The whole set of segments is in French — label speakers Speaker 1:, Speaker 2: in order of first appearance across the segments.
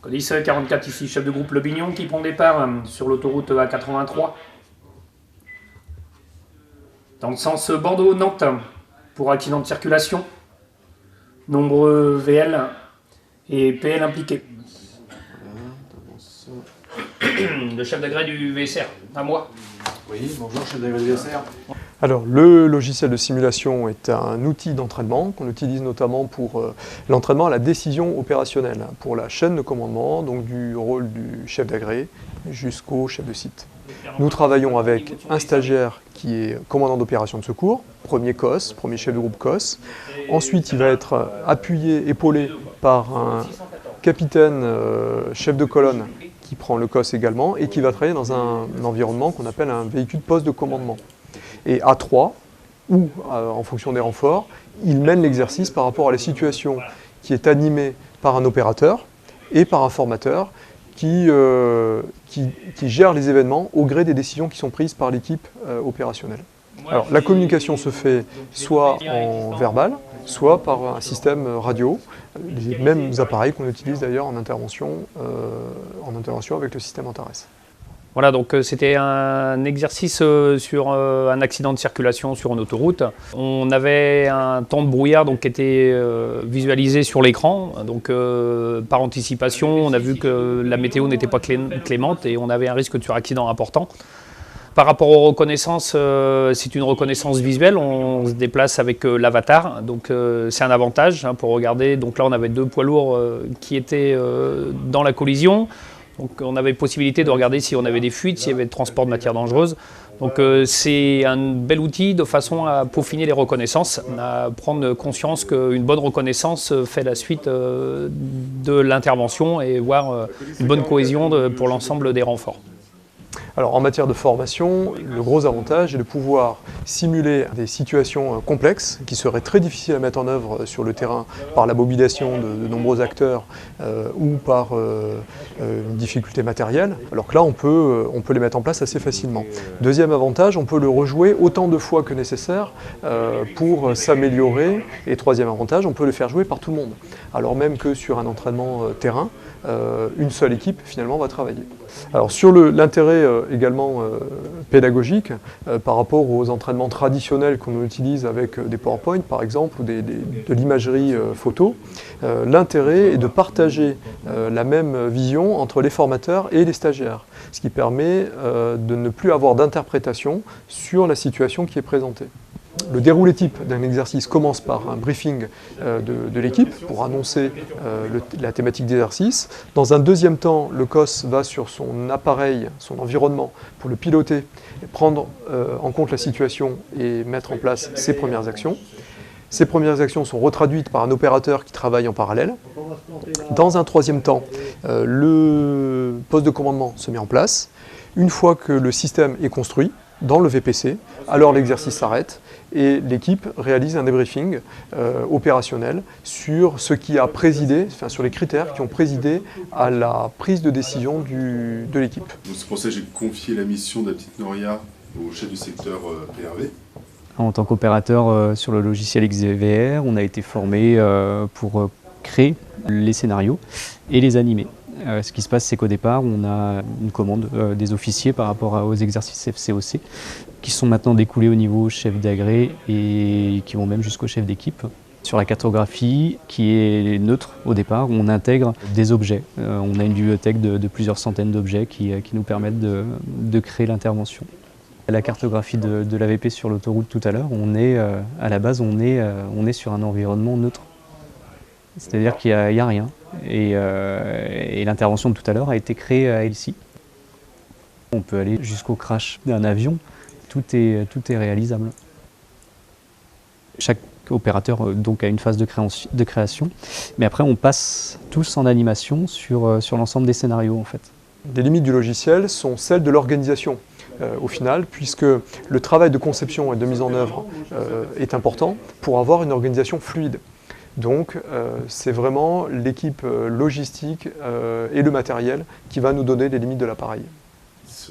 Speaker 1: Colis 44 ici, chef de groupe Le Bignon qui prend départ sur l'autoroute A83 dans le sens Bordeaux-Nantes pour accident de circulation. Nombreux VL et PL impliqués. Le chef d'agrès du VSR, à moi.
Speaker 2: Oui, bonjour, chef d'agrès du VSR.
Speaker 3: Alors, le logiciel de simulation est un outil d'entraînement qu'on utilise notamment pour l'entraînement à la décision opérationnelle, pour la chaîne de commandement, donc du rôle du chef d'agrès jusqu'au chef de site. Nous travaillons avec un stagiaire qui est commandant d'opération de secours, premier COS, premier chef de groupe COS. Ensuite, il va être appuyé, épaulé par un capitaine chef de colonne qui prend le COS également et qui va travailler dans un environnement qu'on appelle un véhicule poste de commandement. Et à 3, ou en fonction des renforts, il mène l'exercice par rapport à la situation qui est animée par un opérateur et par un formateur qui gère les événements au gré des décisions qui sont prises par l'équipe opérationnelle. Alors, la communication se fait soit en verbal, soit par un système radio, les mêmes appareils qu'on utilise d'ailleurs en intervention avec le système Antares.
Speaker 1: Voilà, donc c'était un exercice sur un accident de circulation sur une autoroute. On avait un temps de brouillard donc, qui était visualisé sur l'écran. Donc par anticipation, on a vu que la météo n'était pas clémente et on avait un risque de suraccident important. Par rapport aux reconnaissances, c'est une reconnaissance visuelle, on se déplace avec l'avatar, donc c'est un avantage pour regarder. Donc là on avait 2 poids lourds qui étaient dans la collision. Donc on avait possibilité de regarder si on avait des fuites, s'il y avait de transport de matières dangereuses. Donc c'est un bel outil de façon à peaufiner les reconnaissances, à prendre conscience qu'une bonne reconnaissance fait la suite de l'intervention et voir une bonne cohésion pour l'ensemble des renforts.
Speaker 3: Alors en matière de formation, le gros avantage est de pouvoir simuler des situations complexes qui seraient très difficiles à mettre en œuvre sur le terrain par la mobilisation de nombreux acteurs ou par une difficulté matérielle, alors que là on peut les mettre en place assez facilement. Deuxième avantage, on peut le rejouer autant de fois que nécessaire pour s'améliorer. Et troisième avantage, on peut le faire jouer par tout le monde, alors même que sur un entraînement terrain, une seule équipe finalement va travailler. Alors sur l'intérêt également pédagogique par rapport aux entraînements traditionnels qu'on utilise avec des PowerPoint par exemple ou de l'imagerie photo, l'intérêt est de partager la même vision entre les formateurs et les stagiaires, ce qui permet de ne plus avoir d'interprétation sur la situation qui est présentée. Le déroulé type d'un exercice commence par un briefing de l'équipe pour annoncer la thématique d'exercice. Dans un deuxième temps, le COS va sur son appareil, son environnement, pour le piloter, prendre en compte la situation et mettre en place ses premières actions. Ces premières actions sont retraduites par un opérateur qui travaille en parallèle. Dans un troisième temps, le poste de commandement se met en place. Une fois que le système est construit, dans le VPC, alors l'exercice s'arrête et l'équipe réalise un débriefing opérationnel sur ce qui a présidé, enfin sur les critères qui ont présidé à la prise de décision de l'équipe.
Speaker 4: C'est pour ça que j'ai confié la mission de la petite Noria au chef du secteur PRV.
Speaker 5: En tant qu'opérateur sur le logiciel XVR, on a été formé pour créer les scénarios et les animer. Ce qui se passe, c'est qu'au départ, on a une commande des officiers par rapport aux exercices FCOC qui sont maintenant découlés au niveau chef d'agrès et qui vont même jusqu'au chef d'équipe. Sur la cartographie, qui est neutre au départ, on intègre des objets. On a une bibliothèque de plusieurs centaines d'objets qui nous permettent de créer l'intervention. La cartographie de l'AVP sur l'autoroute tout à l'heure, à la base, on est sur un environnement neutre. C'est-à-dire qu'il n'y a rien. Et l'intervention de tout à l'heure a été créée à Elsie. On peut aller jusqu'au crash d'un avion, tout est réalisable. Chaque opérateur donc a une phase de création, mais après on passe tous en animation sur l'ensemble des scénarios en fait.
Speaker 3: Les limites du logiciel sont celles de l'organisation. Au final, puisque le travail de conception et de mise en œuvre est important pour avoir une organisation fluide. Donc c'est vraiment l'équipe logistique et le matériel qui va nous donner les limites de l'appareil.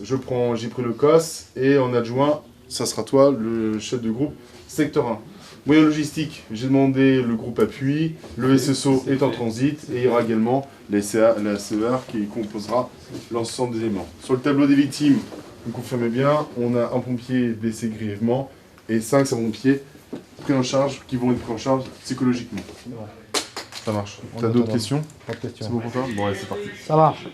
Speaker 4: J'ai pris le COS et en adjoint, ça sera toi, le chef de groupe secteur 1. Moyen logistique, j'ai demandé le groupe appui, le SSO est en transit et il y aura également la CER qui composera l'ensemble des éléments. Sur le tableau des victimes, vous confirmez bien, on a un pompier blessé grièvement et 5 sapeurs-pompiers qui vont être pris en charge psychologiquement. Ça marche. T'as d'autres questions?
Speaker 2: Pas de questions.
Speaker 4: C'est bon pour toi? Bon, allez, c'est parti.
Speaker 2: Ça marche.